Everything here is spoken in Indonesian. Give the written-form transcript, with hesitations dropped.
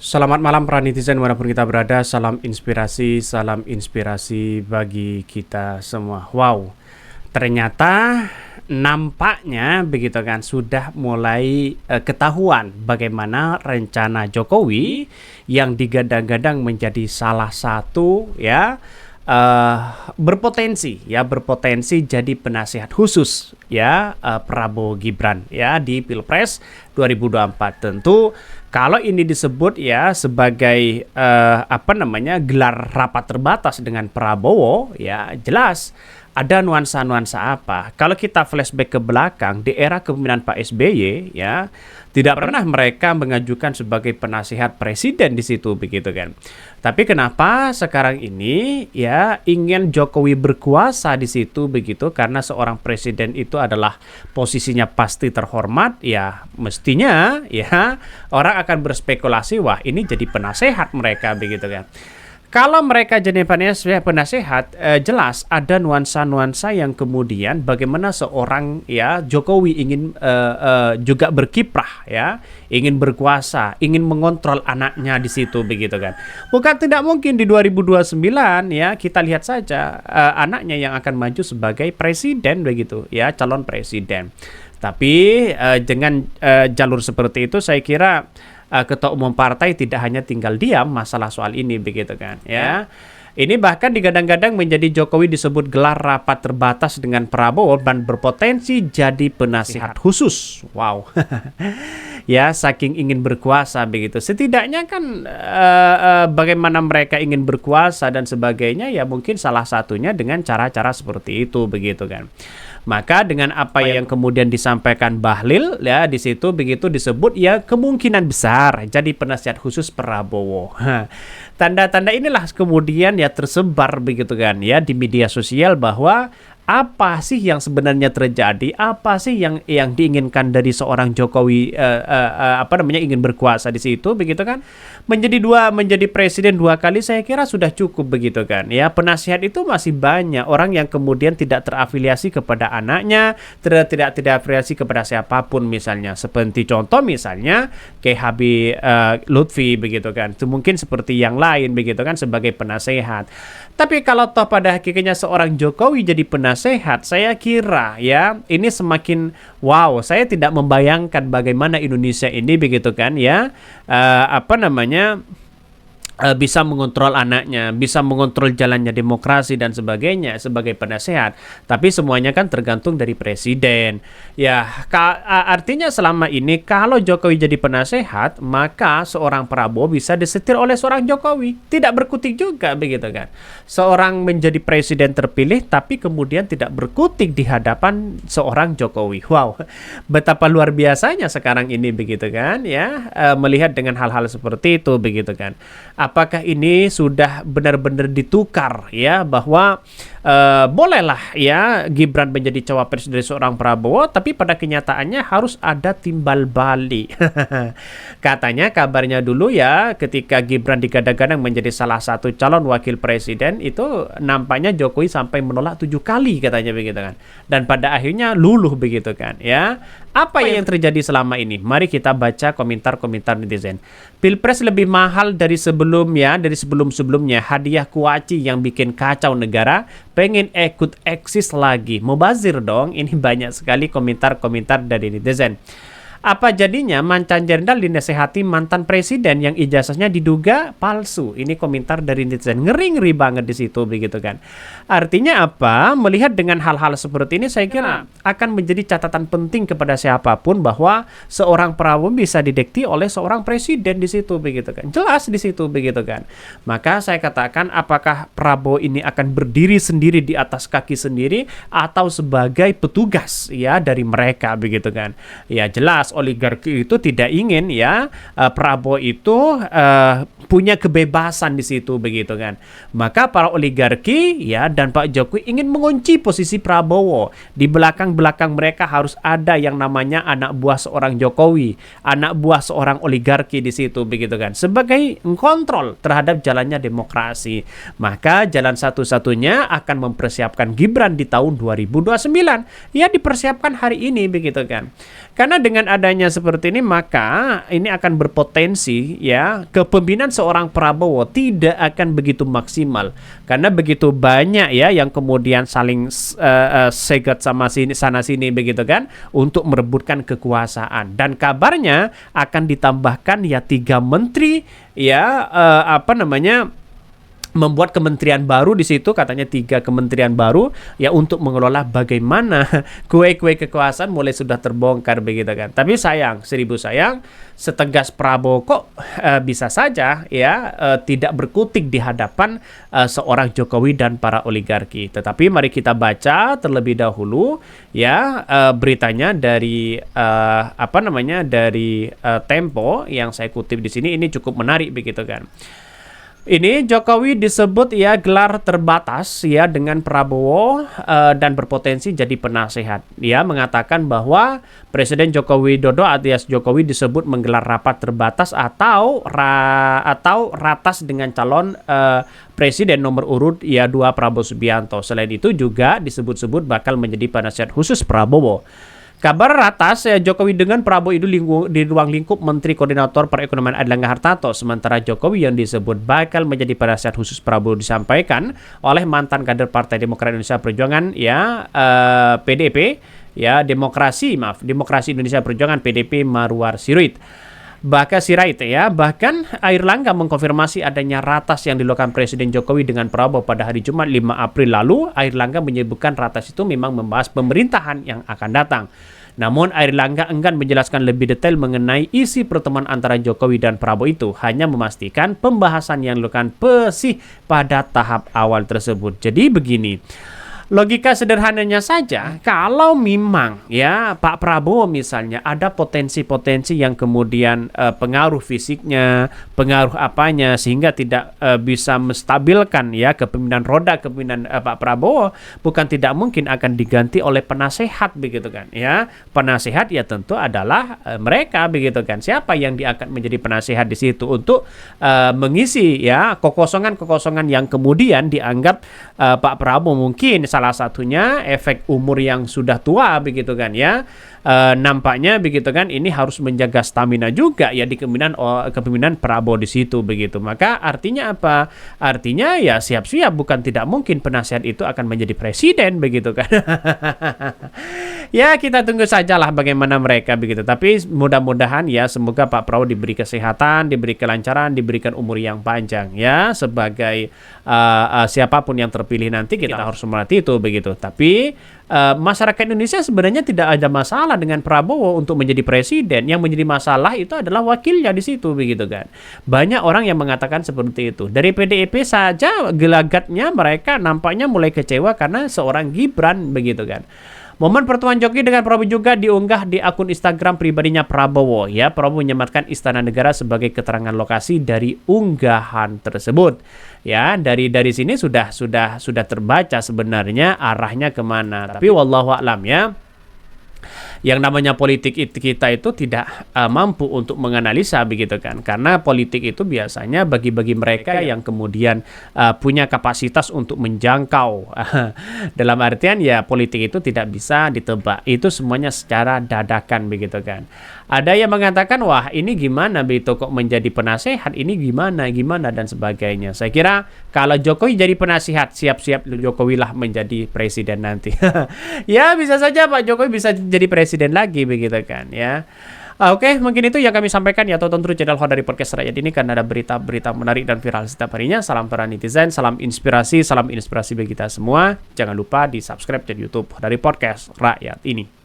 Selamat malam para netizen dimanapun kita berada. Salam inspirasi bagi kita semua. Wow, ternyata nampaknya begitu kan sudah mulai ketahuan bagaimana rencana Jokowi yang digadang-gadang menjadi salah satu eh, berpotensi jadi penasihat khusus Prabowo Gibran di Pilpres 2024. Tentu kalau ini disebut sebagai gelar rapat terbatas dengan Prabowo, jelas ada nuansa-nuansa apa. Kalau kita flashback ke belakang di era kepemimpinan Pak SBY tidak pernah mereka mengajukan sebagai penasihat presiden di situ begitu kan. Tapi kenapa sekarang ini ingin Jokowi berkuasa di situ begitu, karena seorang presiden itu adalah posisinya pasti terhormat, mestinya orang akan berspekulasi wah ini jadi penasehat mereka begitu kan. Kalau mereka jadi penasehat, jelas ada nuansa-nuansa yang kemudian bagaimana seorang Jokowi ingin juga berkiprah ingin berkuasa, ingin mengontrol anaknya di situ begitu kan. Bukan tidak mungkin di 2029 kita lihat saja anaknya yang akan maju sebagai presiden begitu calon presiden. Tapi dengan jalur seperti itu saya kira ketua umum partai tidak hanya tinggal diam masalah soal ini begitu kan Ini bahkan digadang-gadang menjadi Jokowi disebut gelar rapat terbatas dengan Prabowo dan berpotensi jadi penasihat khusus. Wow. Saking ingin berkuasa begitu. Setidaknya kan bagaimana mereka ingin berkuasa dan sebagainya mungkin salah satunya dengan cara-cara seperti itu begitu kan. Maka dengan apa yang kemudian disampaikan Bahlil di situ begitu disebut kemungkinan besar jadi penasihat khusus Prabowo. Tanda-tanda inilah kemudian tersebar begitu kan di media sosial bahwa apa sih yang sebenarnya terjadi? Apa sih yang diinginkan dari seorang Jokowi ingin berkuasa di situ begitu kan? Menjadi presiden 2 kali saya kira sudah cukup begitu kan. Penasihat itu masih banyak orang yang kemudian tidak terafiliasi kepada anaknya, tidak terafiliasi kepada siapapun misalnya. Seperti contoh misalnya KB Lutfi begitu kan. Itu mungkin seperti yang lain begitu kan sebagai penasehat. Tapi kalau toh pada hakikatnya seorang Jokowi jadi penasehat, saya kira ini semakin wow. Saya tidak membayangkan bagaimana Indonesia ini begitu kan bisa mengontrol anaknya, bisa mengontrol jalannya demokrasi dan sebagainya sebagai penasehat. Tapi semuanya kan tergantung dari presiden. Artinya selama ini kalau Jokowi jadi penasehat, maka seorang Prabowo bisa disetir oleh seorang Jokowi. Tidak berkutik juga begitu kan. Seorang menjadi presiden terpilih tapi kemudian tidak berkutik di hadapan seorang Jokowi. Wow. Betapa luar biasanya sekarang ini begitu kan melihat dengan hal-hal seperti itu begitu kan. Apakah ini sudah benar-benar ditukar bahwa bolehlah Gibran menjadi cawapres dari seorang Prabowo, tapi pada kenyataannya harus ada timbal balik. Katanya kabarnya dulu ketika Gibran digadang-gadang menjadi salah satu calon wakil presiden itu nampaknya Jokowi sampai menolak 7 kali katanya begitu kan. Dan pada akhirnya luluh begitu kan Apa yang terjadi selama ini? Mari kita baca komentar-komentar netizen. Pilpres lebih mahal dari sebelum-sebelumnya. Hadiah kuaci yang bikin kacau negara, pengen ikut eksis lagi. Mubazir dong. Ini banyak sekali komentar-komentar dari netizen. Apa jadinya mantan jenderal dinasehati mantan presiden yang ijazahnya diduga palsu? Ini komentar dari netizen. Ngeri-ngeri banget di situ begitu kan. Artinya apa? Melihat dengan hal-hal seperti ini saya kira akan menjadi catatan penting kepada siapapun bahwa seorang Prabowo bisa didekti oleh seorang presiden di situ begitu kan. Jelas di situ begitu kan. Maka saya katakan apakah Prabowo ini akan berdiri sendiri di atas kaki sendiri atau sebagai petugas dari mereka begitu kan. Jelas oligarki itu tidak ingin Prabowo itu punya kebebasan di situ begitu kan. Maka para oligarki dan Pak Jokowi ingin mengunci posisi Prabowo. Di belakang-belakang mereka harus ada yang namanya anak buah seorang Jokowi, anak buah seorang oligarki di situ begitu kan. Sebagai kontrol terhadap jalannya demokrasi. Maka jalan satu-satunya akan mempersiapkan Gibran di tahun 2029. Dipersiapkan hari ini begitu kan. Karena dengan adanya seperti ini, maka ini akan berpotensi ya kepemimpinan seorang Prabowo tidak akan begitu maksimal karena begitu banyak ya yang kemudian saling segat sama sini sana sini begitu kan untuk merebutkan kekuasaan, dan kabarnya akan ditambahkan ya 3 menteri ya membuat kementerian baru di situ, katanya 3 kementerian baru ya untuk mengelola bagaimana kue-kue kekuasaan mulai sudah terbongkar begitu kan. Tapi sayang, 1000 sayang, setegas Prabowo kok bisa saja ya tidak berkutik di hadapan seorang Jokowi dan para oligarki. Tetapi mari kita baca terlebih dahulu ya beritanya dari dari Tempo yang saya kutip di sini. Ini cukup menarik begitu kan. Ini Jokowi disebut ya gelar terbatas ya dengan Prabowo dan berpotensi jadi penasehat. Dia mengatakan bahwa Presiden Joko Widodo alias Jokowi disebut menggelar rapat terbatas atau ratas dengan calon Presiden nomor urut ya 2 Prabowo Subianto. Selain itu juga disebut-sebut bakal menjadi penasehat khusus Prabowo. Kabar ratas Jokowi dengan Prabowo itu di ruang lingkup Menteri Koordinator Perekonomian Airlangga Hartarto. Sementara Jokowi yang disebut bakal menjadi penasehat khusus Prabowo disampaikan oleh mantan kader Partai Demokrat Indonesia Perjuangan ya PDP ya Demokrasi Indonesia Perjuangan PDP Marwar Sirait. Bahkan Airlangga mengkonfirmasi adanya ratas yang dilakukan Presiden Jokowi dengan Prabowo pada hari Jumat 5 April lalu. Airlangga menyebutkan ratas itu memang membahas pemerintahan yang akan datang. Namun Airlangga enggan menjelaskan lebih detail mengenai isi pertemuan antara Jokowi dan Prabowo itu, hanya memastikan pembahasan yang dilakukan pesih pada tahap awal tersebut. Jadi begini, logika sederhananya saja, kalau memang ya Pak Prabowo misalnya ada potensi-potensi yang kemudian pengaruh fisiknya, pengaruh apanya sehingga tidak bisa menstabilkan ya kepemimpinan Pak Prabowo, bukan tidak mungkin akan diganti oleh penasehat begitu kan ya. Penasehat ya tentu adalah mereka begitu kan. Siapa yang akan menjadi penasehat di situ untuk mengisi ya kekosongan-kekosongan yang kemudian dianggap Pak Prabowo mungkin salah satunya efek umur yang sudah tua begitu kan ya. Nampaknya begitu kan ini harus menjaga stamina juga ya di kepemimpinan Prabowo di situ begitu. Maka artinya apa? Artinya ya siap-siap, bukan tidak mungkin penasihat itu akan menjadi presiden begitu kan. Ya kita tunggu sajalah bagaimana mereka begitu. Tapi mudah-mudahan ya semoga Pak Prabowo diberi kesehatan, diberi kelancaran, diberikan umur yang panjang ya sebagai siapapun yang terpilih nanti kita harus mengerti itu begitu. Tapi masyarakat Indonesia sebenarnya tidak ada masalah dengan Prabowo untuk menjadi presiden. Yang menjadi masalah itu adalah wakilnya di situ begitu kan. Banyak orang yang mengatakan seperti itu. Dari PDIP saja gelagatnya mereka nampaknya mulai kecewa karena seorang Gibran begitu kan. Momen pertemuan Jokowi dengan Prabowo juga diunggah di akun Instagram pribadinya Prabowo ya. Prabowo menyematkan Istana Negara sebagai keterangan lokasi dari unggahan tersebut. Ya, dari sini sudah terbaca sebenarnya arahnya kemana. Tapi wallahu a'lam ya. Yang namanya politik kita itu tidak mampu untuk menganalisa begitu kan, karena politik itu biasanya bagi mereka yang kemudian punya kapasitas untuk menjangkau. Dalam artian ya politik itu tidak bisa ditebak, itu semuanya secara dadakan begitu kan. Ada yang mengatakan wah ini gimana begitu kok menjadi penasehat, ini gimana dan sebagainya. Saya kira kalau Jokowi jadi penasehat, siap-siap Jokowi lah menjadi presiden nanti. Ya bisa saja Pak Jokowi bisa jadi presiden lagi begitu kan ya. Oke, mungkin itu yang kami sampaikan ya. Tonton terus channel Hot dari Podcast Rakyat ini karena ada berita-berita menarik dan viral setiap harinya. Salam para netizen, salam inspirasi bagi kita semua. Jangan lupa di subscribe channel YouTube dari Podcast Rakyat ini.